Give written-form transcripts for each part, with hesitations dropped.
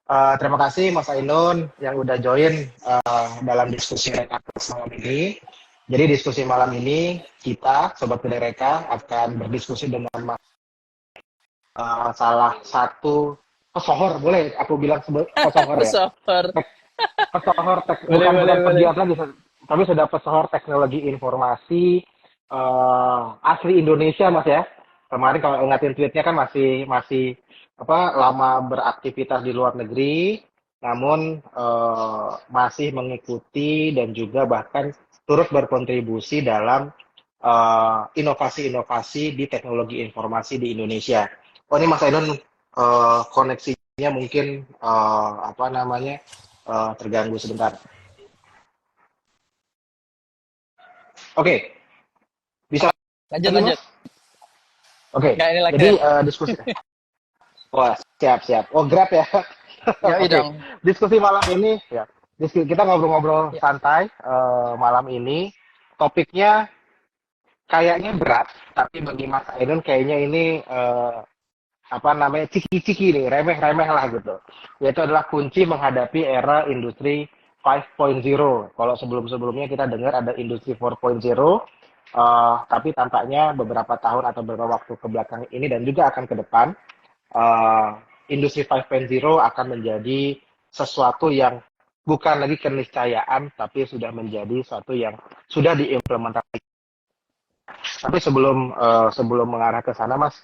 Terima kasih Mas Ainun yang udah join dalam diskusi Reka malam ini. Jadi diskusi malam ini kita Sobat Kedai Reka akan berdiskusi dengan salah satu pesohor, boleh aku bilang pesohor ya. Pesohor. Pesohor Boleh, bukan boleh, bukan boleh. pegiat lagi, tapi sudah pesohor teknologi informasi asli Indonesia Mas ya. Kemarin kalau ingatin tweetnya kan masih masih apa lama beraktivitas di luar negeri, namun masih mengikuti dan juga bahkan turut berkontribusi dalam inovasi-inovasi di teknologi informasi di Indonesia. Oh ini Mas Ainun koneksinya mungkin apa namanya terganggu sebentar. Oke, bisa Lanjut, lagi lanjut. Mas? Oke, Nggak, ini lagi jadi deh. diskusi. Wah, siap siap. Oh, Grab ya. Yoi Oke, dong. diskusi malam ini ya. Kita ngobrol-ngobrol Ya, santai malam ini. Topiknya kayaknya berat, tapi bagi Mas Ainun kayaknya ini apa namanya ciki-ciki nih, remeh-remeh lah gitu. Yaitu adalah kunci menghadapi era industri 5.0. Kalau sebelum-sebelumnya kita dengar ada industri 4.0, tapi tampaknya beberapa tahun atau beberapa waktu ke belakang ini dan juga akan ke depan, uh, industri 5.0 akan menjadi sesuatu yang bukan lagi keniscayaan, tapi sudah menjadi sesuatu yang sudah diimplementasikan. Tapi sebelum mengarah ke sana, Mas,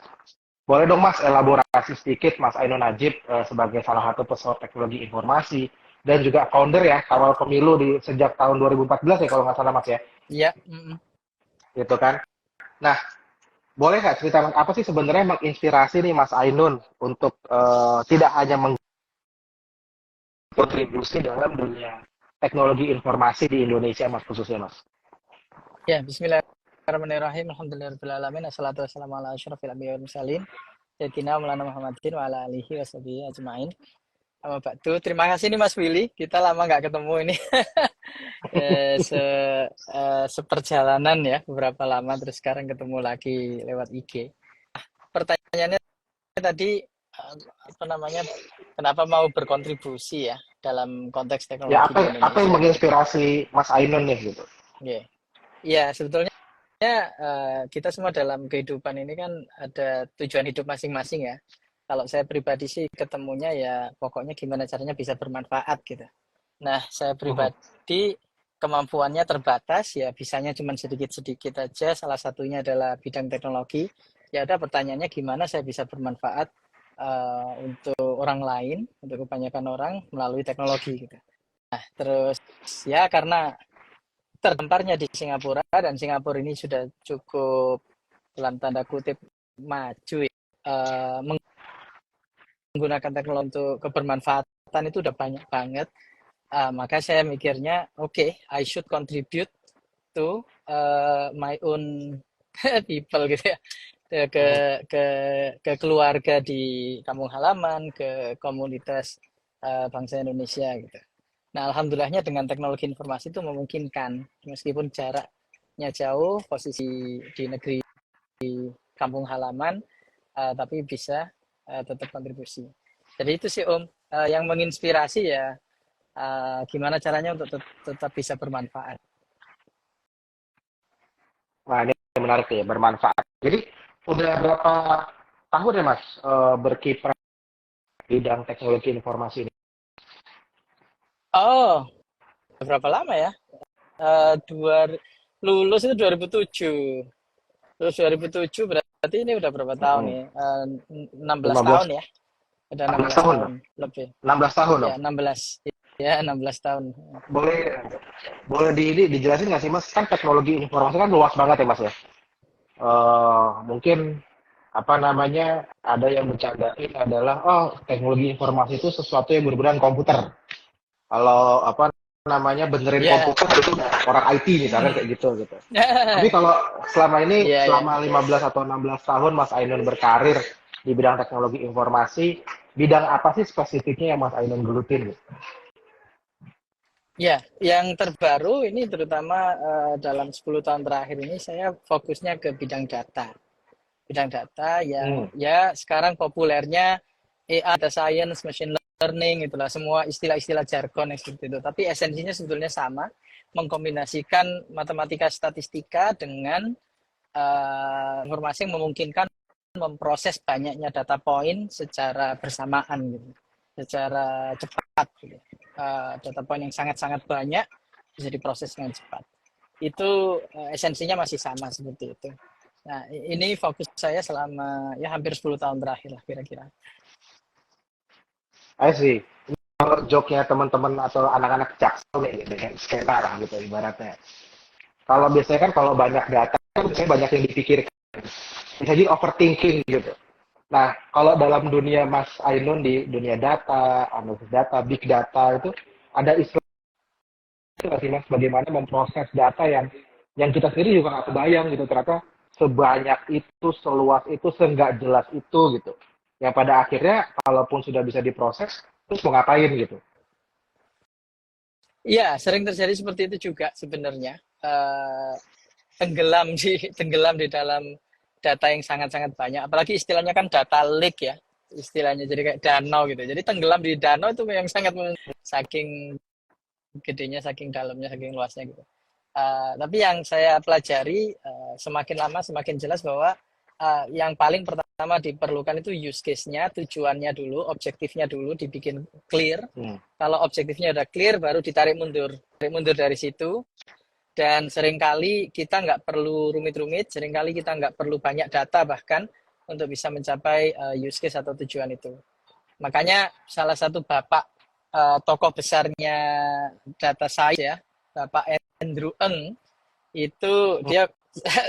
boleh dong Mas elaborasi sedikit Mas Ainun Najib sebagai salah satu pesohor teknologi informasi dan juga founder ya kawal pemilu di sejak tahun 2014 ya kalau nggak salah Mas ya, ya. gitu kan. Nah, boleh nggak cerita Mas apa sih sebenarnya menginspirasi nih Mas Ainun untuk tidak hanya mengkontribusi dalam dunia teknologi informasi di Indonesia Mas khususnya Mas. Ya, bismillahirrahmanirrahim. Alhamdulillahirrahmanirrahim. Assalatu wassalamu ala asyrafil anbiya'i wal mursalin. Sayyidina Maulana Muhammadin wa ala alihi wa sahbihi ajma'in. Amma ba'du. Terima kasih nih Mas Willy. Kita lama nggak ketemu ini. Eh, se, Seperjalanan ya, beberapa lama terus sekarang ketemu lagi lewat IG. Pertanyaannya tadi apa namanya? Kenapa mau berkontribusi ya dalam konteks Ya teknologi di apa yang Indonesia gitu. menginspirasi Mas Ainun nih gitu. Oke. Ya, sebetulnya kita semua dalam kehidupan ini kan ada tujuan hidup masing-masing ya. Kalau saya pribadi sih ketemunya ya pokoknya gimana caranya bisa bermanfaat gitu. Nah, saya Mhm. pribadi kemampuannya terbatas ya bisanya cuma sedikit-sedikit aja. Salah satunya adalah bidang teknologi. Ya udah pertanyaannya gimana saya bisa bermanfaat untuk orang lain, untuk kebanyakan orang melalui teknologi gitu. Terus ya karena tergemparnya di Singapura dan Singapura ini sudah cukup dalam tanda kutip maju ya. Menggunakan teknologi untuk kebermanfaatan itu udah banyak banget. Maka saya mikirnya oke, okay, I should contribute to my own people gitu ya, ke Mhm. ke ke keluarga di kampung halaman, ke komunitas bangsa Indonesia gitu. Nah, alhamdulillahnya dengan teknologi informasi itu memungkinkan meskipun jaraknya jauh, posisi di negeri kampung halaman, tapi bisa tetap kontribusi. Jadi itu sih Om, yang menginspirasi ya gimana caranya untuk tetap bisa bermanfaat. Nah, ini menarik ya, bermanfaat. Jadi, udah berapa tahun ya, Mas, berkiprah di bidang teknologi informasi ini? Oh, berapa lama ya? Dua lulus itu 2007. Terus 2007 berarti ini udah berapa tahun Mhm. nih? 16 15, tahun ya. Udah 16 16 tahun tahun dong? lebih. 16 tahun Ya, dong? 16. Ya, 16 tahun. Boleh boleh dijelasin nggak sih, Mas? Kan teknologi informasi kan luas banget ya, Mas ya? Mungkin apa namanya ada yang bercandain adalah oh teknologi informasi itu sesuatu yang berhubungan komputer. Kalau apa namanya benerin Ya. komputer itu orang IT misalkan kayak gitu gitu. Tapi Ya, kalau selama ini ya. selama 15 atau 16 tahun Mas Ainun berkarir di bidang teknologi informasi, bidang apa sih spesifiknya yang Mas Ainun gelutin gitu? Ya, yang terbaru ini terutama dalam 10 tahun terakhir ini saya fokusnya ke bidang data. Bidang data yang Hmm. ya sekarang populernya AI, data science, machine learning itulah semua istilah-istilah jargon yang seperti itu. Tapi esensinya sebetulnya sama, mengkombinasikan matematika statistika dengan informasi yang memungkinkan memproses banyaknya data point secara bersamaan gitu, secara cepat gitu. Data point yang sangat-sangat banyak bisa diproses dengan cepat. Itu esensinya masih sama seperti itu. Nah, ini fokus saya selama ya hampir 10 tahun terakhir lah kira-kira. I see. Kalau joke-nya teman-teman atau anak-anak jaksel nih, gitu, kan, sekitar gitu ibaratnya. Kalau biasanya kan kalau banyak data kan biasanya banyak yang dipikirkan. Bisa jadi overthinking gitu. Nah, kalau dalam dunia Mas Ainun di dunia data, analisis data, big data itu ada istilah nggak sih Mas bagaimana memproses data yang kita sendiri juga nggak kebayang gitu ternyata sebanyak itu, seluas itu, seenggak jelas itu gitu. Yang pada akhirnya kalaupun sudah bisa diproses, terus mau ngapain gitu. Iya, sering terjadi seperti itu juga sebenarnya. Eh, tenggelam di dalam data yang sangat-sangat banyak. Apalagi istilahnya kan data lake ya, istilahnya jadi kayak danau gitu. Jadi tenggelam di danau itu yang sangat saking gedenya, saking dalamnya, saking luasnya gitu. Tapi yang saya pelajari semakin lama semakin jelas bahwa yang paling pertama diperlukan itu use case-nya, tujuannya dulu, objektifnya dulu dibikin clear. Kalau objektifnya udah clear, baru ditarik mundur dari situ. Dan seringkali kita nggak perlu rumit-rumit, seringkali kita nggak perlu banyak data bahkan untuk bisa mencapai use case atau tujuan itu. Makanya salah satu bapak tokoh besarnya data science ya, Bapak Andrew Ng, itu dia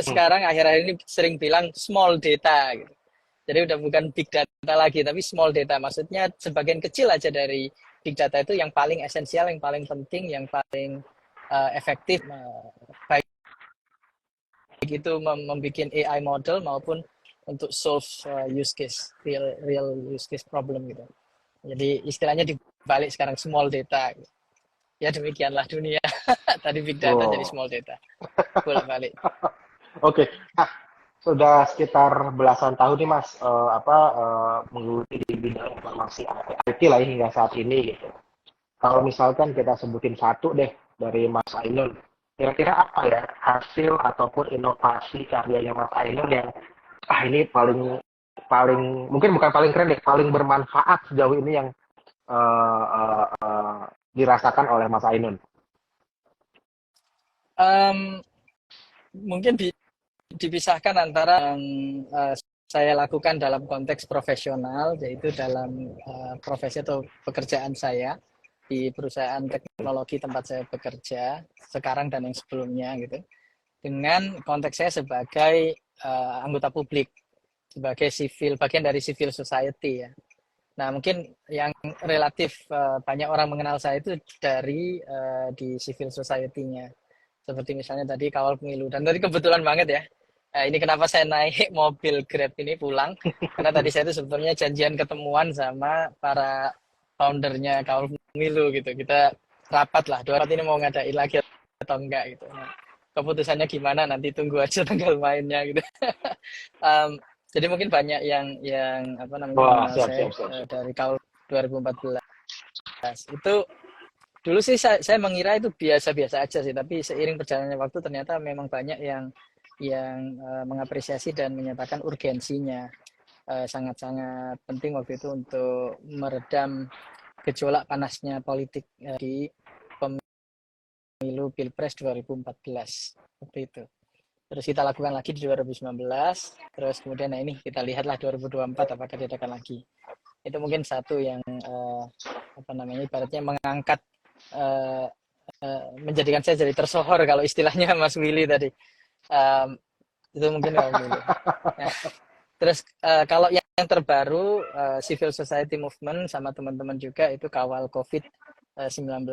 sekarang akhir-akhir ini sering bilang small data gitu. Jadi udah bukan big data lagi, tapi small data. Maksudnya sebagian kecil aja dari big data itu yang paling esensial, yang paling penting, yang paling efektif, baik itu membuat AI model maupun untuk solve use case, real use case problem gitu. Jadi istilahnya dibalik sekarang small data. Gitu. Ya demikianlah dunia. Tadi big data jadi Oh. small data. Bolak-balik. Oke. Nah, sudah sekitar belasan tahun nih Mas menggeluti di bidang informasi IT lah ya hingga saat ini gitu. Kalau misalkan kita sebutin satu deh dari Mas Ainun, kira-kira apa ya hasil ataupun inovasi karyanya Mas Ainun yang ini paling paling mungkin bukan paling keren deh, paling bermanfaat sejauh ini yang uh, uh, uh, dirasakan oleh Mas Ainun. Um, Mungkin dipisahkan antara yang saya lakukan dalam konteks profesional, yaitu dalam profesi atau pekerjaan saya di perusahaan teknologi tempat saya bekerja sekarang dan yang sebelumnya gitu. Dengan konteks saya sebagai anggota publik, sebagai bagian dari civil society ya. Nah, mungkin yang relatif banyak orang mengenal saya itu dari di civil society-nya. Seperti misalnya tadi kawal pemilu. Dan tadi kebetulan banget ya. Ini kenapa saya naik mobil Grab ini pulang. Karena tadi saya itu sebetulnya janjian ketemuan sama para foundernya kawal pemilu gitu. Kita rapat lah. 2 ini mau ngadain lagi atau enggak gitu. Nah, keputusannya gimana nanti tunggu aja tanggal mainnya gitu. um, jadi mungkin banyak yang apa namanya Wah, mengenal siap, saya siap, siap, siap. dari tahun 2014. Itu dulu sih saya mengira itu biasa-biasa aja sih, tapi seiring berjalannya waktu ternyata memang banyak yang mengapresiasi dan menyatakan urgensinya. Sangat-sangat penting waktu itu untuk meredam gejolak panasnya politik di pemilu Pilpres 2014 seperti itu. Terus kita lakukan lagi di 2019, terus kemudian nah ini kita lihatlah 2024 apakah diadakan lagi. Itu mungkin satu yang apa namanya ibaratnya mengangkat menjadikan saya jadi tersohor kalau istilahnya Mas Willy tadi. Um, itu mungkin kalau dulu. Nah, terus kalau yang terbaru civil society movement sama teman-teman juga itu kawal COVID-19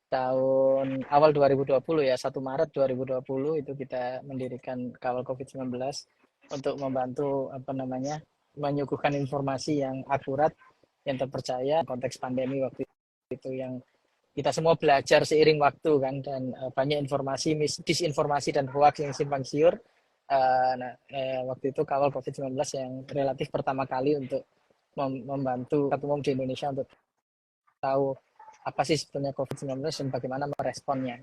tahun awal 2020 ya 1 Maret 2020 itu kita mendirikan kawal COVID-19 untuk membantu apa namanya menyuguhkan informasi yang akurat yang terpercaya konteks pandemi waktu itu yang kita semua belajar seiring waktu kan dan banyak informasi disinformasi dan hoax yang simpang siur. Waktu itu kawal COVID-19 yang relatif pertama kali untuk membantu Ketua Umum di Indonesia untuk tahu apa sih sebenarnya COVID-19 dan bagaimana meresponnya.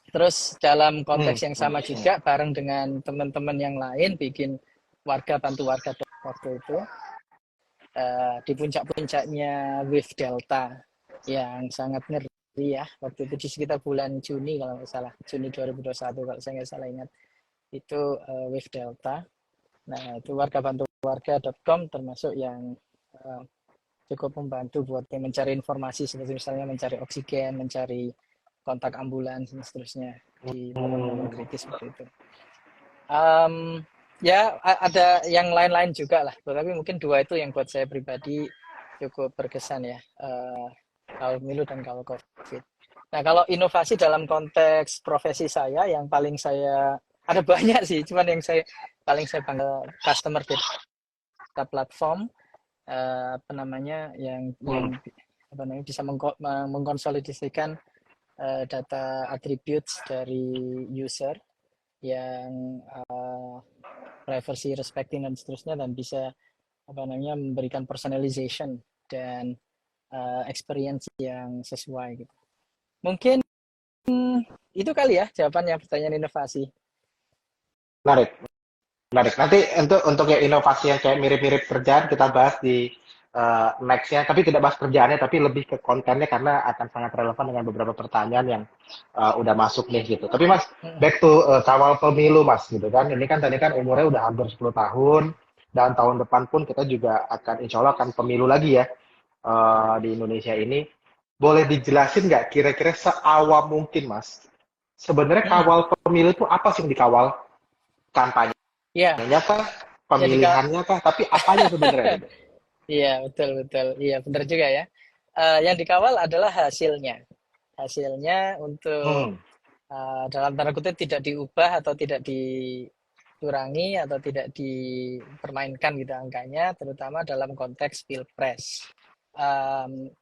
Terus dalam konteks yang sama juga bareng dengan teman-teman yang lain bikin warga bantu warga waktu itu di puncak-puncaknya wave Delta yang sangat ngeri ya waktu itu di sekitar bulan Juni kalau nggak salah, Juni 2021 kalau saya nggak salah ingat itu wave Delta. Nah itu warga bantu warga.com termasuk yang cukup membantu buat mencari informasi seperti misalnya mencari oksigen, mencari kontak ambulans dan seterusnya di momen-momen kritis seperti itu. Ya ada yang lain-lain juga lah, tapi mungkin dua itu yang buat saya pribadi cukup berkesan ya, kawal pemilu dan kawal COVID. Nah kalau inovasi dalam konteks profesi saya yang paling saya ada banyak sih, cuman yang paling saya bangga customer data platform apa namanya yang apa namanya bisa mengkonsolidasikan data attributes dari user yang privacy respecting dan seterusnya dan bisa apa namanya memberikan personalization dan experience yang sesuai gitu. Mungkin itu kali ya jawabannya pertanyaan inovasi. Menarik. Nanti untuk yang inovasi yang kayak mirip-mirip kerjaan kita bahas di next-nya, tapi tidak bahas kerjaannya, tapi lebih ke kontennya karena akan sangat relevan dengan beberapa pertanyaan yang udah masuk nih gitu. Tapi Mas, back to kawal pemilu Mas gitu kan. Ini kan tadi kan umurnya udah hampir 10 tahun dan tahun depan pun kita juga akan insya Allah akan pemilu lagi ya di Indonesia ini. Boleh dijelasin nggak kira-kira seawam mungkin Mas? Sebenarnya kawal pemilu itu apa sih yang dikawal? Kampanye? Ya. Kah? Pemilihannya kah? Tapi apanya sebenarnya? Iya, betul. Iya, benar juga ya. Yang dikawal adalah hasilnya. Hasilnya untuk dalam tanda kutip tidak diubah atau tidak dikurangi atau tidak dipermainkan gitu angkanya, terutama dalam konteks pilpres.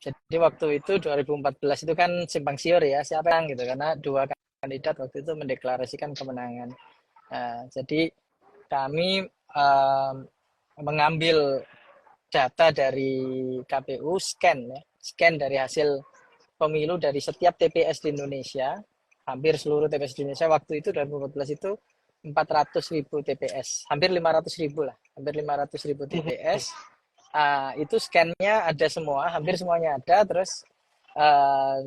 Jadi waktu itu 2014 itu kan simpang siur ya, siapa yang gitu karena dua kandidat waktu itu mendeklarasikan kemenangan. Jadi kami mengambil data dari KPU, scan dari hasil pemilu dari setiap TPS di Indonesia, hampir seluruh TPS di Indonesia waktu itu 2014 itu 400.000 TPS, hampir 500.000 lah, hampir 500.000 TPS. Itu scan-nya ada semua, hampir semuanya ada, terus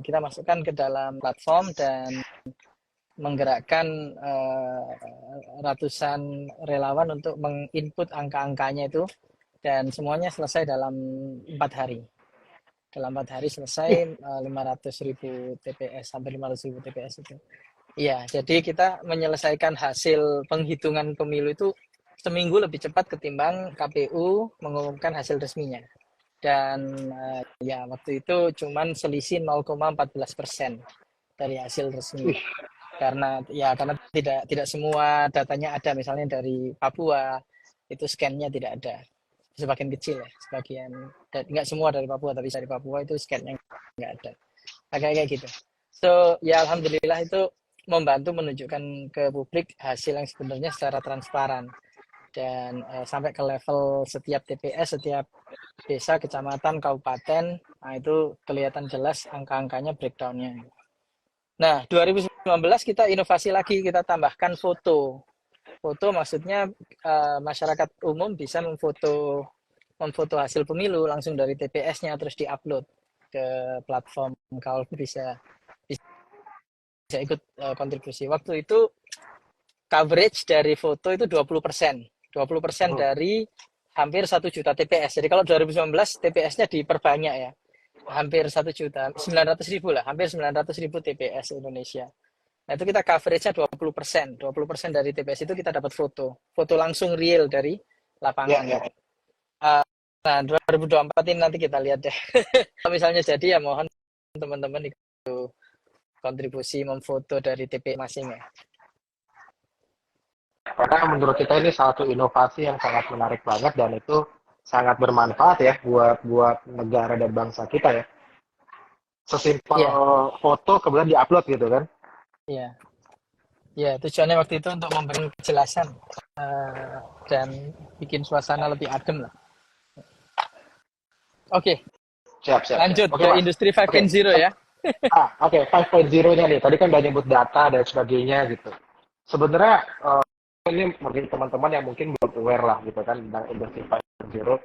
kita masukkan ke dalam platform dan menggerakkan ratusan relawan untuk menginput angka-angkanya itu dan semuanya selesai dalam 4 hari. Dalam 4 hari selesai 500.000 TPS, hampir 500.000 TPS itu. Iya, jadi kita menyelesaikan hasil penghitungan pemilu itu seminggu lebih cepat ketimbang KPU mengumumkan hasil resminya. Dan ya waktu itu cuman selisih 0,14% dari hasil resmi. Karena tidak semua datanya ada, misalnya dari Papua itu scan-nya tidak ada, sebagian kecil ya, sebagian nggak semua dari Papua, tapi dari Papua itu scan-nya nggak ada, kayak gitu. So ya alhamdulillah itu membantu menunjukkan ke publik hasil yang sebenarnya secara transparan dan sampai ke level setiap TPS, setiap desa, kecamatan, kabupaten, nah itu kelihatan jelas angka-angkanya, breakdown-nya. Nah, 2019 kita inovasi lagi, kita tambahkan foto. Foto maksudnya masyarakat umum bisa memfoto hasil pemilu langsung dari TPS-nya terus diupload ke platform, kalau bisa ikut kontribusi. Waktu itu coverage dari foto itu 20%. 20% dari hampir 1 juta TPS. Jadi kalau 2019 TPS-nya diperbanyak ya. Hampir 1.900.000 lah, hampir 900.000 TPS Indonesia. Nah itu kita coverage-nya 20%. 20% dari TPS itu kita dapat foto langsung real dari lapangan. Gitu. Nah 2024 ini nanti kita lihat deh. Kalau misalnya jadi ya mohon teman-teman ikut kontribusi memfoto dari TPS masing ya. Karena menurut kita ini satu inovasi yang sangat menarik banget dan itu sangat bermanfaat ya buat negara dan bangsa kita ya. Sesimpel foto kemudian diupload gitu kan? Iya. Ya tujuannya waktu itu untuk memberi kejelasan dan bikin suasana lebih adem lah. Oke, Siap, siap, siap. lanjut Oke, ke Mas. industri Oke. 5.0 ya. Oke, 5.0-nya nih. Tadi kan udah nyebut data dan sebagainya gitu. Sebenarnya ini bagi teman-teman yang mungkin belum aware lah gitu kan tentang industri 5.0.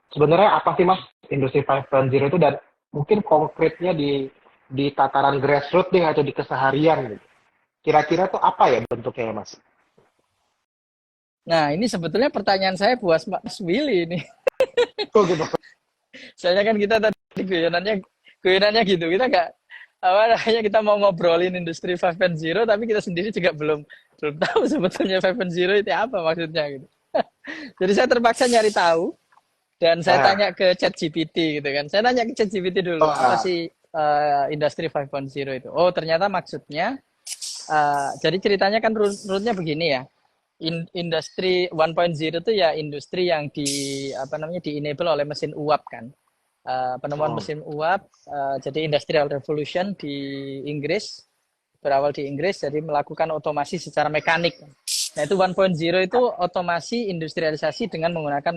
Sebenarnya apa sih Mas industri 5.0 itu dan mungkin konkretnya di tataran grassroots nih atau di keseharian gitu. Kira-kira tuh apa ya bentuknya ya, Mas? Nah, ini sebetulnya pertanyaan saya buat Mas Willy ini. Tuh gitu. Soalnya kan kita tadi guyonannya gitu. Kita nggak apa namanya kita mau ngobrolin industri 5.0 tapi kita sendiri juga belum tahu sebetulnya 5.0 itu apa maksudnya gitu. Jadi saya terpaksa nyari tahu dan saya Nah, tanya ke ChatGPT gitu kan. Saya tanya ke ChatGPT dulu, apa wah, sih industri 5.0 itu? Oh, ternyata maksudnya jadi ceritanya kan runutnya begini ya. Industri 1.0 itu ya industri yang apa namanya di enable oleh mesin uap kan. Penemuan hmm, mesin uap, jadi Industrial Revolution di Inggris, berawal di Inggris, jadi melakukan otomasi secara mekanik. Nah itu 1.0 itu otomasi industrialisasi dengan menggunakan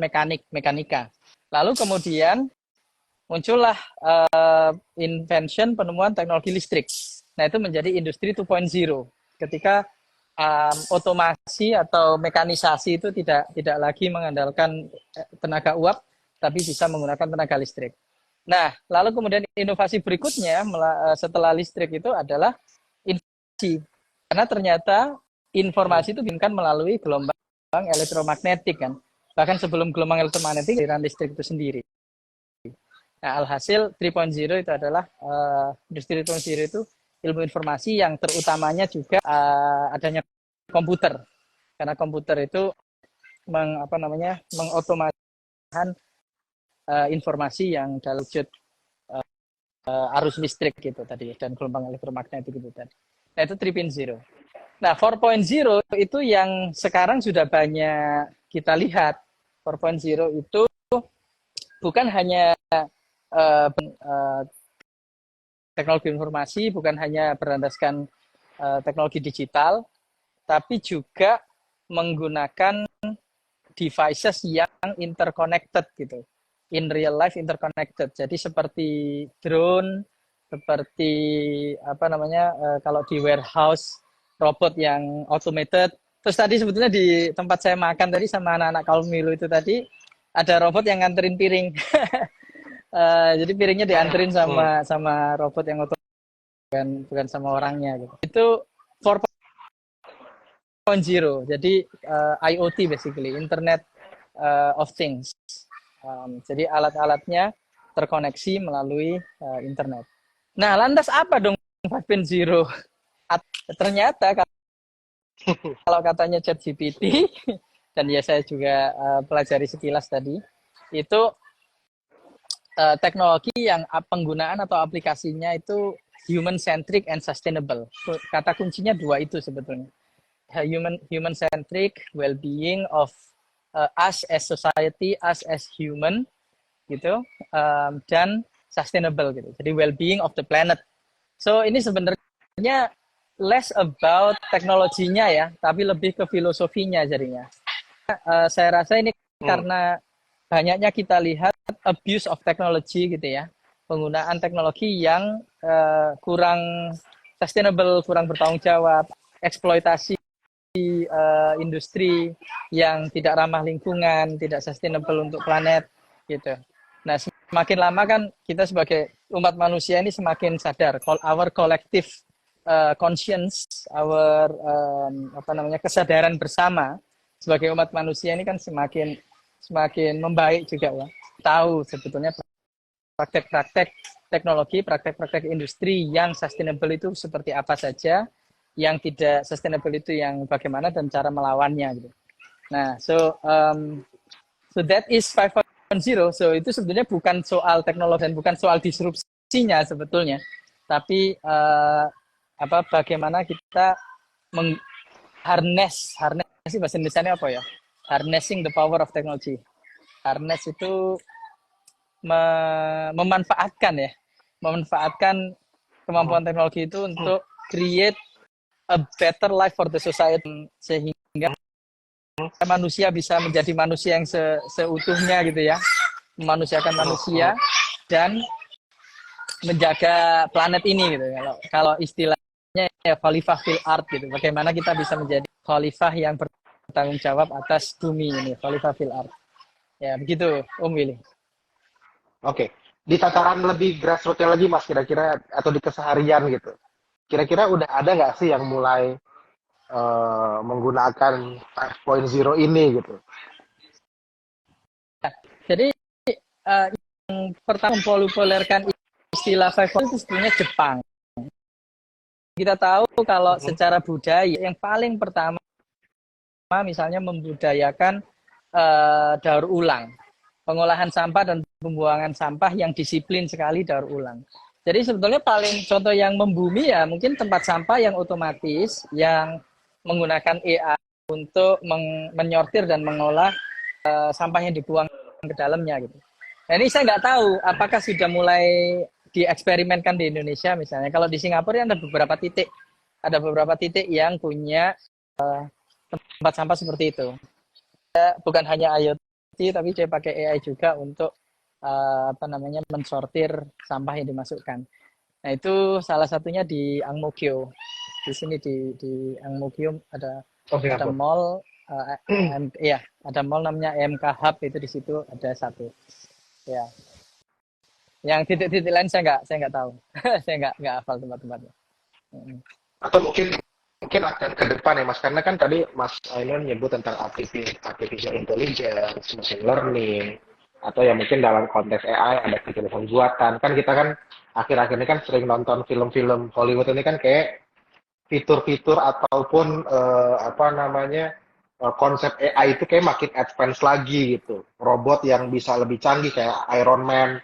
mekanika. Lalu kemudian muncullah invention penemuan teknologi listrik. Nah itu menjadi industri 2.0 ketika otomasi atau mekanisasi itu tidak lagi mengandalkan tenaga uap tapi bisa menggunakan tenaga listrik. Nah, lalu kemudian inovasi berikutnya setelah listrik itu adalah informasi. Karena ternyata hmm, informasi itu kan melalui gelombang elektromagnetik kan. Bahkan sebelum gelombang elektromagnetik aliran listrik itu sendiri. Nah, alhasil 3.0 itu adalah industri 3.0 itu ilmu informasi yang terutamanya juga adanya komputer. Karena komputer itu mengotomatiskan informasi yang dalam wujud arus listrik gitu tadi dan gelombang elektromagnetik gitu tadi. Nah, itu 3.0. Nah, 4.0 itu yang sekarang sudah banyak kita lihat. 4.0 itu bukan hanya uh, teknologi informasi, bukan hanya berlandaskan teknologi digital, tapi juga menggunakan devices yang interconnected gitu. In real life interconnected. Jadi seperti drone, seperti apa namanya kalau di warehouse robot yang automated. Terus tadi sebetulnya di tempat saya makan tadi sama anak-anak kaum milu itu tadi ada robot yang nganterin piring. Jadi piringnya dianterin hmm. sama sama robot yang otomatis bukan sama orangnya gitu. Itu 4.0. Jadi IoT basically, Internet of Things. Jadi alat-alatnya terkoneksi melalui internet. Nah, lantas apa dong 5.0? Ternyata kalau katanya ChatGPT dan ya saya juga pelajari sekilas tadi, itu teknologi yang penggunaan atau aplikasinya itu human centric and sustainable. Kata kuncinya dua itu sebetulnya. Human centric well-being of us as society, us as human gitu, dan sustainable gitu. Jadi well-being of the planet. So ini sebenarnya less about teknologinya ya, tapi lebih ke filosofinya jadinya. Saya rasa ini Hmm. karena banyaknya kita lihat abuse of technology gitu ya, penggunaan teknologi yang kurang sustainable, kurang bertanggung jawab, eksploitasi industri yang tidak ramah lingkungan, tidak sustainable untuk planet gitu. Nah, semakin lama kan kita sebagai umat manusia ini semakin sadar our collective conscience, our apa namanya kesadaran bersama sebagai umat manusia ini kan semakin membaik juga ya. Tahu sebetulnya praktek-praktek teknologi, praktek-praktek industri yang sustainable itu seperti apa saja, yang tidak sustainable itu yang bagaimana dan cara melawannya gitu. Nah, so that is 5.0. So itu sebenarnya bukan soal teknologi dan bukan soal disrupsinya sebetulnya, tapi apa bagaimana kita harness sih bahasa Indonesia apa ya? Harnessing the power of technology. Harness itu memanfaatkan Hmm. kemampuan teknologi itu untuk create a better life for the society sehingga manusia bisa menjadi manusia yang seutuhnya gitu ya, memanusiakan manusia dan menjaga planet ini gitu. Kalau istilahnya ya khalifah fil art gitu. Bagaimana kita bisa menjadi khalifah yang bertanggung jawab atas bumi ini, khalifah fil art. Ya, begitu Om Willy. Oke. Di tataran lebih grassroots lagi Mas, kira-kira atau di keseharian gitu. Kira-kira udah ada nggak sih yang mulai menggunakan 5.0 ini gitu? Jadi yang pertama mempopulerkan istilah 5.0 itu sebenarnya Jepang. Kita tahu kalau secara budaya yang paling pertama misalnya membudayakan daur ulang, pengolahan sampah dan pembuangan sampah yang disiplin sekali daur ulang. Jadi sebetulnya paling contoh yang membumi ya mungkin tempat sampah yang otomatis yang menggunakan AI untuk menyortir dan mengolah sampah yang dibuang ke dalamnya gitu. Nah ini saya nggak tahu apakah sudah mulai dieksperimenkan di Indonesia misalnya. Kalau di Singapura ada beberapa titik yang punya tempat sampah seperti itu. Bukan hanya IoT tapi dia pakai AI juga untuk mensortir sampah yang dimasukkan. Nah itu salah satunya di Ang Mo Kio. Di sini di Ang Mo Kio ada mall, ada mall namanya MK Hub, itu di situ ada satu. Ya. Yang titik-titik lain saya nggak tahu. Saya nggak hafal tempat-tempatnya. Atau mungkin akan ke depan ya Mas, karena kan tadi Mas Ainun nyebut tentang artificial intelligence, machine learning, atau ya mungkin dalam konteks AI ada kecerdasan buatan. Kan kita kan akhir-akhir ini kan sering nonton film-film Hollywood ini kan kayak fitur-fitur ataupun konsep AI itu kayak makin advance lagi gitu. Robot yang bisa lebih canggih kayak Iron Man,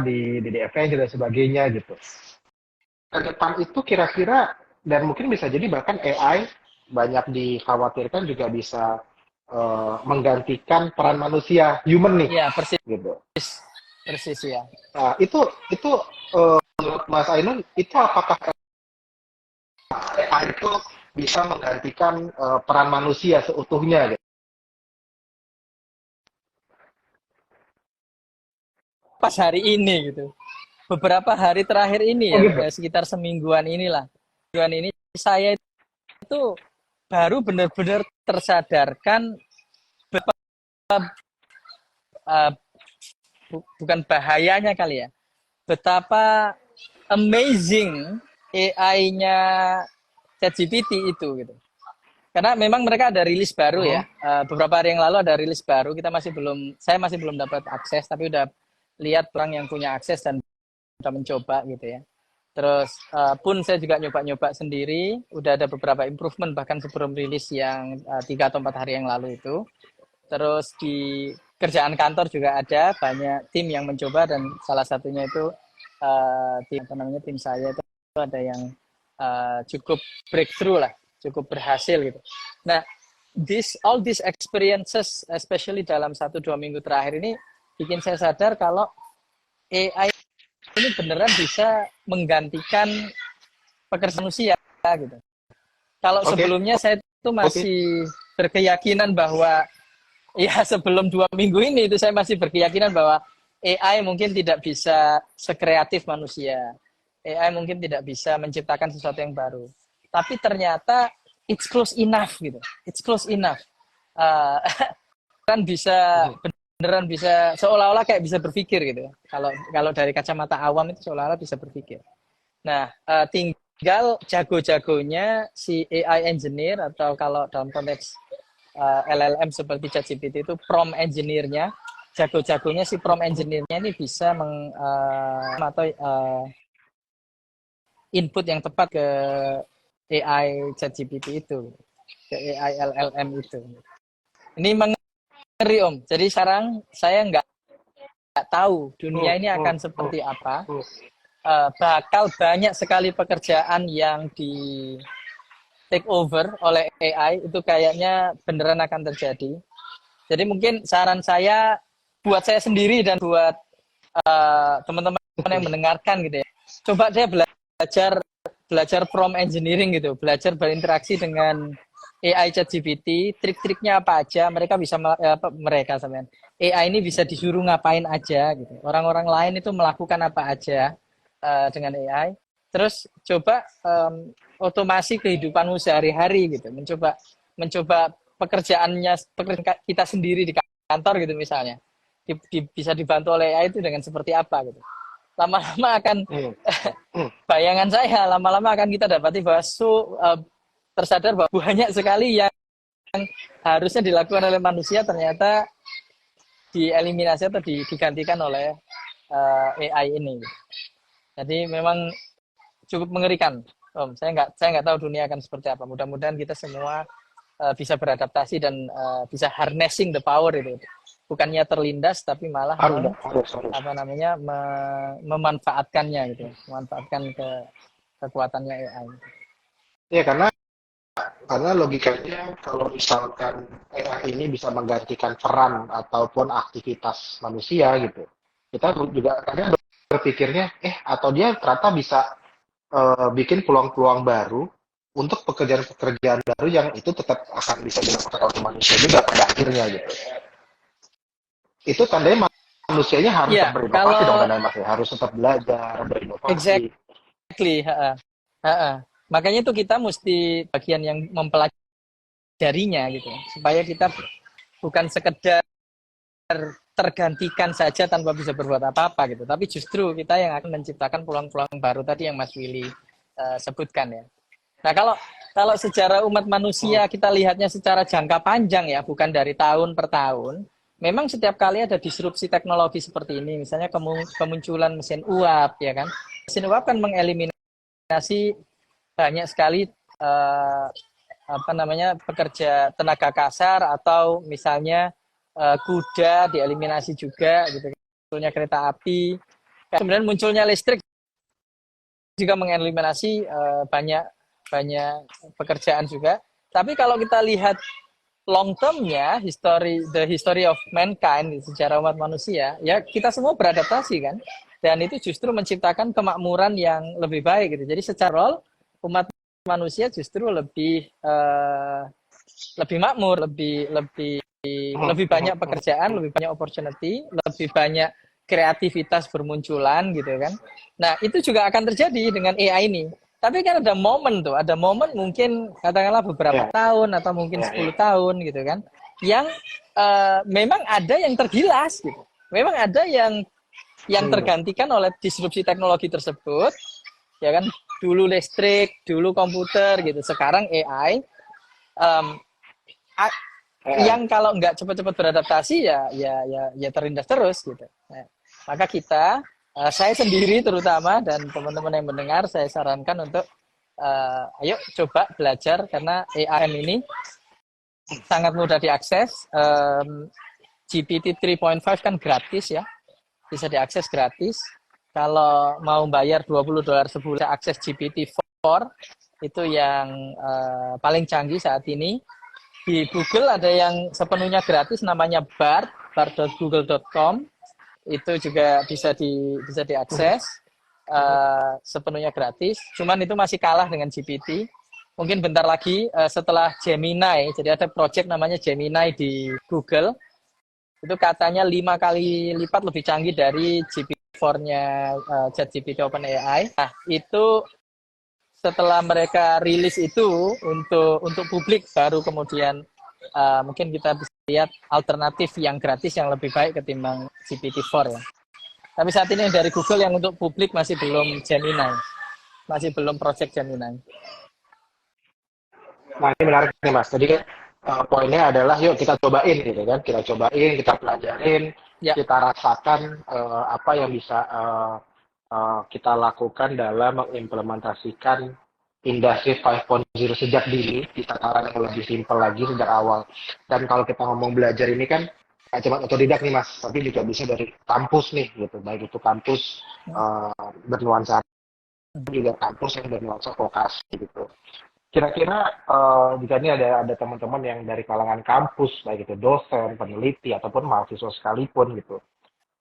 di Avengers dan sebagainya gitu. Ke depan itu kira-kira dan mungkin bisa jadi bahkan AI banyak dikhawatirkan juga bisa menggantikan peran manusia, human nih. Iya, persis. Gitu. Persis ya. Nah, itu menurut Mas Ainun itu apakah AI itu bisa menggantikan peran manusia seutuhnya gitu? Pas hari ini gitu. Beberapa hari terakhir ini gitu. sekitar semingguan inilah. Semingguan ini saya itu baru benar-benar tersadarkan bukan bahayanya kali ya. Betapa amazing AI-nya ChatGPT itu gitu. Karena memang mereka ada rilis baru ya. Beberapa hari yang lalu ada rilis baru. Saya masih belum dapat akses, tapi udah lihat orang yang punya akses dan udah mencoba gitu ya. Terus pun saya juga nyoba-nyoba sendiri. Udah ada beberapa improvement bahkan sebelum rilis yang 3 atau 4 hari yang lalu itu. Terus di kerjaan kantor juga ada banyak tim yang mencoba dan salah satunya itu tim saya itu ada yang cukup breakthrough lah, cukup berhasil gitu. Nah, all these experiences, especially dalam 1-2 minggu terakhir ini, bikin saya sadar kalau AI ini beneran bisa menggantikan pekerjaan manusia gitu. Kalau sebelumnya saya itu masih berkeyakinan bahwa ya sebelum 2 minggu ini itu saya masih berkeyakinan bahwa AI mungkin tidak bisa sekreatif manusia. AI mungkin tidak bisa menciptakan sesuatu yang baru. Tapi ternyata it's close enough gitu. It's close enough. Kan beneran bisa seolah-olah kayak bisa berpikir gitu. Kalau dari kacamata awam itu seolah-olah bisa berpikir. Nah, tinggal jago-jagonya si AI engineer atau kalau dalam konteks LLM seperti ChatGPT itu prompt engineer-nya, jago-jagonya si prompt engineer-nya ini bisa input yang tepat ke AI ChatGPT itu, ke AI LLM itu. Ini mengeri Om. Jadi sekarang saya nggak tahu dunia ini akan seperti apa. Bakal banyak sekali pekerjaan yang di take over oleh AI itu kayaknya beneran akan terjadi. Jadi mungkin saran saya buat saya sendiri dan buat teman-teman yang mendengarkan gitu ya. Coba deh belajar prompt engineering gitu, belajar berinteraksi dengan AI ChatGPT, trik-triknya apa aja, mereka AI ini bisa disuruh ngapain aja gitu. Orang-orang lain itu melakukan apa aja dengan AI. Terus coba otomasi kehidupanmu sehari-hari gitu. Mencoba pekerjaan kita sendiri di kantor gitu misalnya. Bisa dibantu oleh AI itu dengan seperti apa gitu. Lama-lama akan Hmm. Hmm. bayangan saya lama-lama akan kita dapati bahwa tersadar bahwa banyak sekali yang harusnya dilakukan oleh manusia ternyata dieliminasi atau digantikan oleh AI ini. Jadi memang cukup mengerikan, Om. Saya nggak tahu dunia akan seperti apa. Mudah-mudahan kita semua bisa beradaptasi dan bisa harnessing the power itu. Bukannya terlindas tapi malah Harus. apa namanya memanfaatkannya gitu, memanfaatkan kekuatannya AI. Ya karena logikanya kalau misalkan AI ini bisa menggantikan peran ataupun aktivitas manusia gitu, kita juga kadang berpikirnya, atau dia ternyata bisa bikin peluang-peluang baru untuk pekerjaan-pekerjaan baru yang itu tetap akan bisa dilakukan oleh manusia juga pada akhirnya gitu. Itu tandanya manusianya harus Iya, tetap berinovasi dong, kalau dan masih harus tetap belajar, berinovasi. exactly, makanya itu kita mesti bagian yang mempelajarinya gitu, supaya kita bukan sekedar tergantikan saja tanpa bisa berbuat apa-apa gitu, tapi justru kita yang akan menciptakan peluang-peluang baru tadi yang Mas Willy sebutkan ya. Nah kalau secara umat Hmm. manusia kita lihatnya secara jangka panjang ya, bukan dari tahun per tahun. Memang setiap kali ada disrupsi teknologi seperti ini, misalnya kemunculan mesin uap, ya kan? Mesin uap kan mengeliminasi banyak sekali eh, apa namanya pekerja tenaga kasar atau misalnya kuda dieliminasi juga gitu. Munculnya kereta api, kemudian munculnya listrik juga mengeliminasi banyak banyak pekerjaan juga. Tapi kalau kita lihat long termnya, the history of mankind secara umat manusia, ya kita semua beradaptasi kan, dan itu justru menciptakan kemakmuran yang lebih baik gitu. Jadi secara role umat manusia justru lebih makmur, lebih lebih Hmm. lebih banyak pekerjaan, lebih banyak opportunity, lebih banyak kreativitas bermunculan gitu kan. Nah, itu juga akan terjadi dengan AI ini. Tapi kan ada momen tuh, ada momen mungkin katakanlah beberapa Ya, tahun atau mungkin ya, 10 ya. tahun gitu kan, yang memang ada yang tergilas gitu. Memang ada yang Hmm. tergantikan oleh disrupsi teknologi tersebut, ya kan? Dulu listrik, dulu komputer gitu, sekarang AI. Um, Ya. yang kalau nggak cepat-cepat beradaptasi ya terlindas terus gitu. Nah, maka kita saya sendiri terutama dan teman-teman yang mendengar saya sarankan untuk ayo coba belajar karena AIM ini sangat mudah diakses. GPT 3.5 kan gratis ya, bisa diakses gratis. Kalau mau bayar $20 sebulan akses GPT 4 itu yang paling canggih saat ini. Di Google ada yang sepenuhnya gratis namanya Bard, bard.google.com. Itu juga bisa diakses sepenuhnya gratis. Cuman itu masih kalah dengan GPT. Mungkin bentar lagi setelah Gemini, jadi ada project namanya Gemini di Google. Itu katanya 5 kali lipat lebih canggih dari GPT-4-nya ChatGPT OpenAI. Nah, itu setelah mereka rilis itu untuk publik baru kemudian mungkin kita bisa lihat alternatif yang gratis yang lebih baik ketimbang GPT-4 ya. Tapi saat ini yang dari Google yang untuk publik masih belum Gemini, masih belum project Gemini. Nah, ini menarik nih Mas. Tadi kan poinnya adalah yuk kita cobain gitu kan. Kita cobain, kita pelajarin, Ya, kita rasakan apa yang bisa kita lakukan dalam mengimplementasikan Industri 5.0 sejak dini di tataran yang lebih simpel lagi sejak awal. Dan kalau kita ngomong belajar ini kan nggak cuma otodidak nih Mas, tapi juga bisa dari kampus nih gitu. Baik itu kampus bernuansa juga kampus yang bernuansa vokasi gitu. Kira-kira jika ini ada teman-teman yang dari kalangan kampus, baik itu dosen, peneliti, ataupun mahasiswa sekalipun gitu.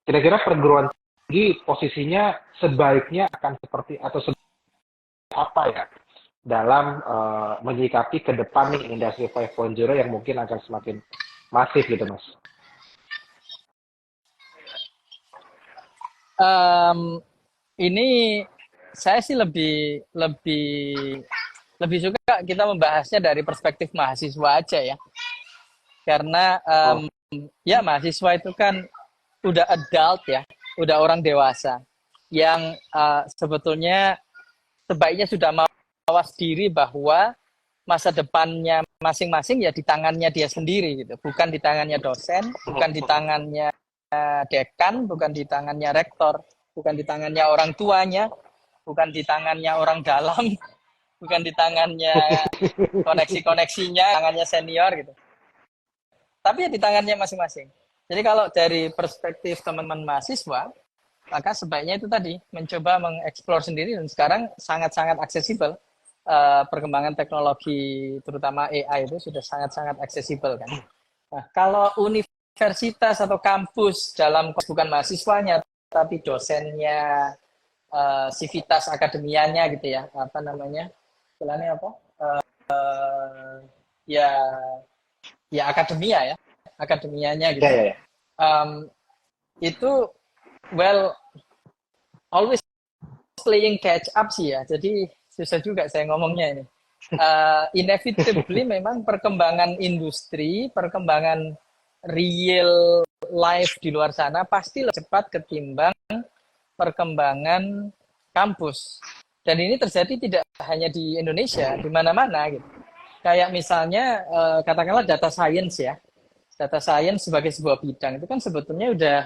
Kira-kira perguruan tinggi posisinya sebaiknya akan seperti atau apa ya dalam menyikapi ke depan nih industri 5.0 yang mungkin akan semakin masif gitu mas. Em, ini saya sih lebih lebih lebih suka kita membahasnya dari perspektif mahasiswa aja ya, karena Oh, ya mahasiswa itu kan udah adult ya, udah orang dewasa yang sebetulnya sebaiknya sudah mawas diri bahwa masa depannya masing-masing ya di tangannya dia sendiri gitu, bukan di tangannya dosen, bukan di tangannya dekan, bukan di tangannya rektor, bukan di tangannya orang tuanya, bukan di tangannya orang dalam, bukan di tangannya koneksi-koneksinya, tangannya senior gitu. Tapi ya di tangannya masing-masing. Jadi kalau dari perspektif teman-teman mahasiswa, maka sebaiknya itu tadi mencoba mengeksplor sendiri, dan sekarang sangat-sangat aksesibel. Perkembangan teknologi terutama AI itu sudah sangat-sangat aksesibel kan. Nah, kalau universitas atau kampus dalam bukan mahasiswanya tapi dosennya, sivitas akademianya gitu ya, apa namanya, istilahnya apa, ya ya akademia ya, akademianya ya, gitu, ya, ya. um, itu well always playing catch up sih ya. Jadi susah juga saya ngomongnya ini. Inevitably memang perkembangan industri, perkembangan real life di luar sana pasti lebih cepat ketimbang perkembangan kampus. Dan ini terjadi tidak hanya di Indonesia, di mana-mana gitu. Kayak misalnya katakanlah data science ya. Data science sebagai sebuah bidang itu kan sebetulnya udah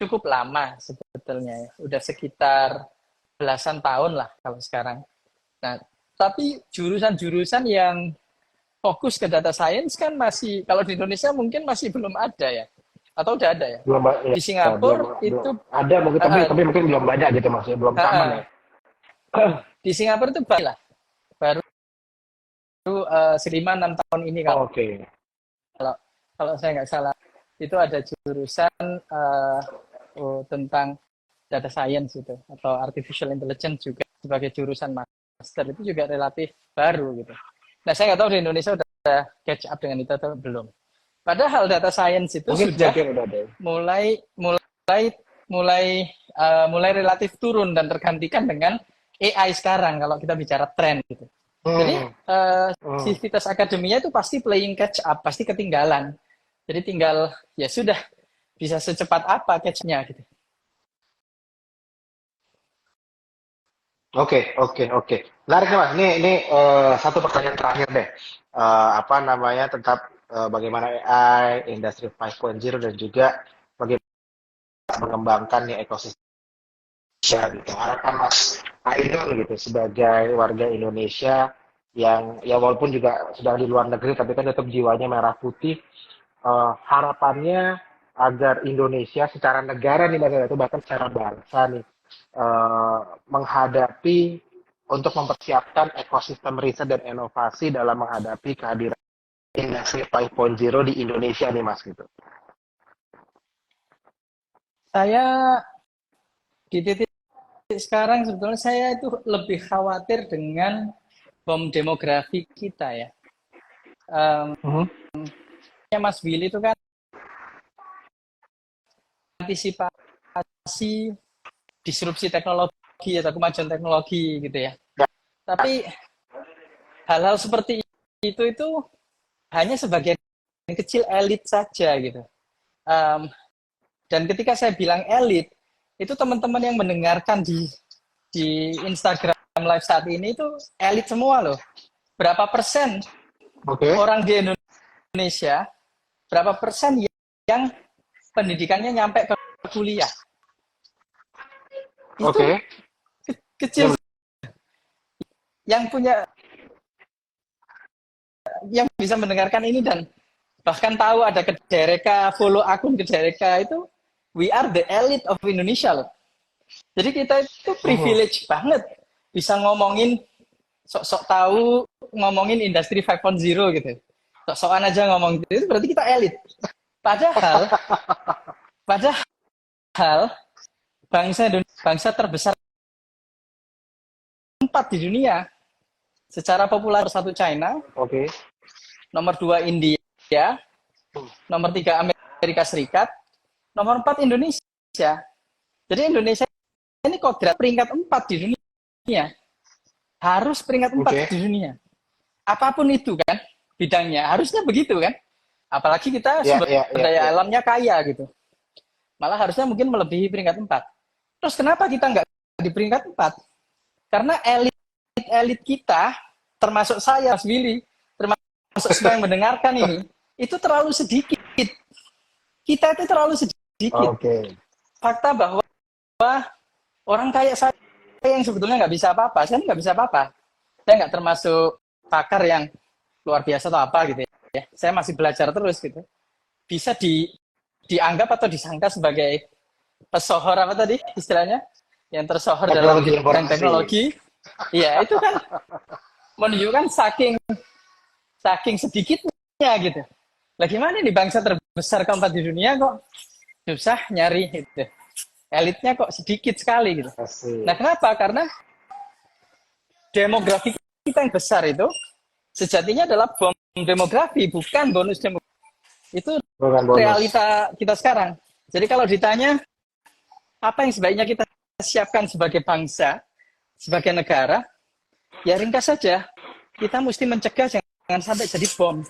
cukup lama sebetulnya ya. Udah sekitar belasan tahun lah kalau sekarang. Nah, tapi jurusan-jurusan yang fokus ke data science kan masih, kalau di Indonesia mungkin masih belum ada ya. Atau udah ada ya. Belum Di ya, belum Singapura belum itu, ada mungkin, uh, tapi mungkin belum banyak gitu Mas, ya, belum common ya. di Singapura itu baru lah. Baru 5-6 tahun ini kalau Oke. kalau kalau saya nggak salah itu ada jurusan tentang data science itu atau artificial intelligence juga sebagai jurusan master, itu juga relatif baru gitu. Nah saya nggak tahu di Indonesia udah catch up dengan itu atau belum. Padahal data science itu Mungkin sudah sebagian udah ada. mulai mulai mulai mulai relatif turun dan tergantikan dengan AI sekarang kalau kita bicara tren gitu. Jadi Hmm, hmm. Civitas Akademinya itu pasti playing catch up, pasti ketinggalan. Jadi tinggal ya sudah bisa secepat apa catch-nya gitu. Oke, oke, oke. Menarik nih Mas. Ini satu pertanyaan terakhir deh. Apa namanya, tentang bagaimana AI, Industri 5.0, dan juga bagaimana mengembangkan nih ekosistem Indonesia gitu. Harapan Mas Ainul gitu sebagai warga Indonesia yang ya walaupun juga sedang di luar negeri tapi kan tetap jiwanya merah putih. Harapannya agar Indonesia secara negara nih Mas, itu bahkan secara bangsa nih, eh, menghadapi untuk mempersiapkan ekosistem riset dan inovasi dalam menghadapi kehadiran industri 5.0 di Indonesia nih Mas gitu. Saya di titik sekarang sebetulnya saya itu lebih khawatir dengan bom demografi kita ya. Mhm. Mas Willy itu kan antisipasi disrupsi teknologi atau kemajuan teknologi gitu ya. Ya, Tapi hal-hal seperti itu hanya sebagian kecil elit saja gitu. Um, dan ketika saya bilang elit, itu teman-teman yang mendengarkan di Instagram Live saat ini itu elit semua loh. Berapa persen oke, orang di Indonesia, berapa persen yang pendidikannya nyampe ke kuliah? Itu oke. kecil. Ya, Yang punya, yang bisa mendengarkan ini dan bahkan tahu ada Kedereka, follow akun Kedereka itu, we are the elite of Indonesia loh. Jadi kita itu mhm. privilege banget bisa ngomongin, sok-sok tahu ngomongin industri 5.0 gitu. Sok-sokan aja ngomong gitu, itu berarti kita elit. Padahal, padahal bangsa Indonesia, bangsa terbesar 4 di dunia secara populer, satu China, Oke. nomor 2 India, nomor 3 Amerika Serikat, nomor 4 Indonesia. Jadi Indonesia ini kodrat peringkat 4 di dunia. Harus peringkat 4 di dunia. Apapun itu kan bidangnya, harusnya begitu kan. Apalagi kita sumber daya alamnya kaya gitu. Malah harusnya mungkin melebihi peringkat 4. Terus kenapa kita nggak di peringkat 4? Karena elit kita, termasuk saya, Mas Willy, termasuk semua yang mendengarkan ini, itu terlalu sedikit. Kita itu terlalu sedikit. Fakta bahwa orang kayak saya yang sebetulnya nggak bisa apa-apa, saya nggak bisa apa-apa. Saya nggak termasuk pakar yang luar biasa atau apa gitu ya. Saya masih belajar terus gitu. Bisa dianggap atau disangka sebagai pesohor apa tadi istilahnya? Yang tersohor dalam bidang teknologi. Iya, itu kan menunjukkan saking sedikitnya gitu. Lah gimana nih bangsa terbesar keempat di dunia kok susah nyari gitu. Elitnya kok sedikit sekali gitu. Nah, kenapa? Karena demografi kita yang besar itu sejatinya adalah bom demografi, bukan bonus demografi. Itu realita kita sekarang. Jadi kalau ditanya apa yang sebaiknya kita siapkan sebagai bangsa, sebagai negara, ya ringkas saja. Kita mesti mencegah jangan sampai jadi bom.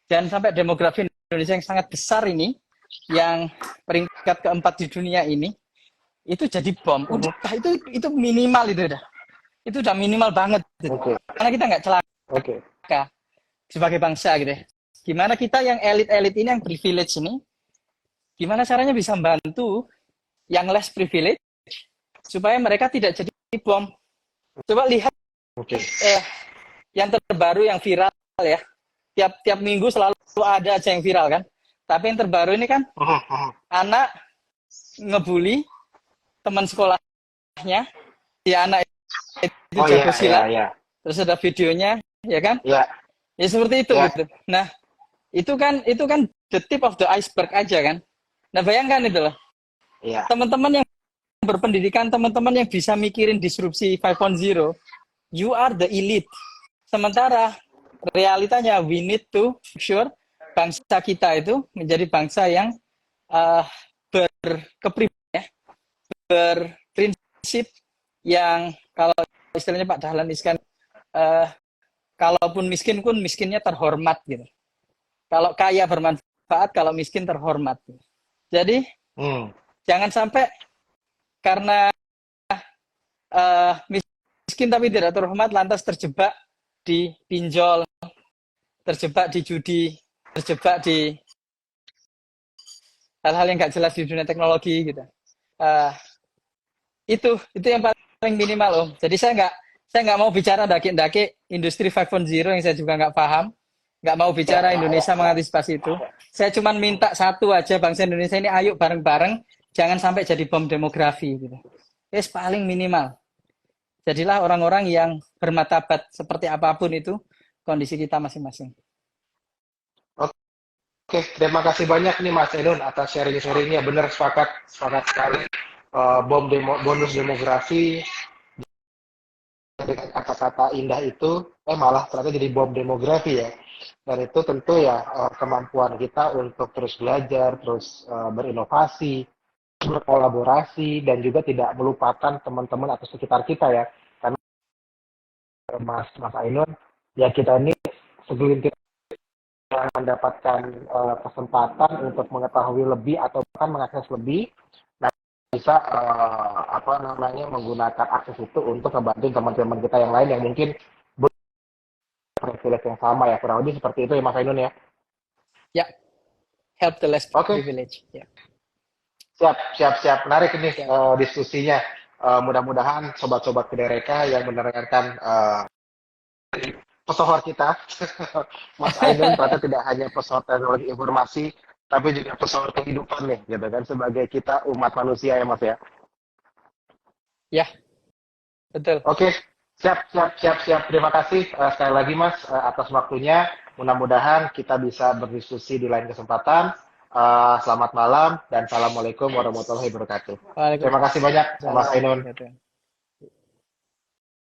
Dan sampai demografi Indonesia yang sangat besar ini, yang peringkat keempat di dunia ini, itu jadi bom. Udah, itu minimal itu udah. Itu udah minimal banget. Gitu. Karena kita nggak celaka sebagai bangsa gitu ya. Gimana kita yang elit-elit ini, yang privilege ini, gimana caranya bisa membantu yang less privilege supaya mereka tidak jadi bom. Coba lihat yang terbaru, yang viral ya. Tiap minggu selalu ada aja yang viral kan. Tapi yang terbaru ini kan anak ngebully teman sekolahnya, si anak itu jago silat. Terus ada videonya, ya kan? Ya seperti itu gitu. Nah, itu kan the tip of the iceberg aja kan. Nah, bayangkan itu loh. Teman-teman yang berpendidikan, teman-teman yang bisa mikirin disrupsi 5.0, you are the elite. Sementara realitanya we need to make sure bangsa kita itu menjadi bangsa yang berprinsip, yang kalau istilahnya Pak Dahlan Iskan, kalaupun miskin pun miskinnya terhormat gitu. Kalau kaya bermanfaat, kalau miskin terhormat. Jadi jangan sampai karena miskin tapi tidak terhormat lantas terjebak di pinjol, terjebak di judi, terjebak di hal-hal yang nggak jelas di dunia teknologi gitu. Itu yang paling minimal Om. Jadi saya nggak mau bicara daki-daki industri 5.0 yang saya juga nggak paham, nggak mau bicara Indonesia mengantisipasi itu. Saya cuma minta satu aja, bangsa Indonesia ini ayo bareng-bareng, jangan sampai jadi bom demografi gitu. Yes, paling minimal. Jadilah orang-orang yang bermartabat seperti apapun itu kondisi kita masing-masing. Oke, terima kasih banyak nih Mas Ainun atas sharing-sharingnya. Benar, sepakat sekali. Bonus demografi, dengan kata-kata indah itu, malah ternyata jadi bom demografi ya. Dan itu tentu ya kemampuan kita untuk terus belajar, terus berinovasi, berkolaborasi, dan juga tidak melupakan teman-teman atau sekitar kita ya. Karena Mas Ainun, ya kita ini segelintir mendapatkan kesempatan untuk mengetahui lebih atau bahkan mengakses lebih, nah bisa menggunakan akses itu untuk membantu teman-teman kita yang lain yang mungkin privilege yang sama ya, kurang lebih seperti itu ya Mas Ainun ya. Ya, help the less privilege. Ya. Siap. Menarik ini diskusinya. Mudah-mudahan sobat-sobat Kedereka yang mendengarkan pesohor kita, Mas Ainun ternyata tidak hanya pesohor teknologi informasi, tapi juga pesohor kehidupan nih, gitu kan, sebagai kita umat manusia ya Mas ya. Ya, betul. Oke, siap. Terima kasih sekali lagi Mas atas waktunya. Mudah-mudahan kita bisa berdiskusi di lain kesempatan. Selamat malam dan assalamualaikum warahmatullahi wabarakatuh. Terima kasih banyak Mas Ainun.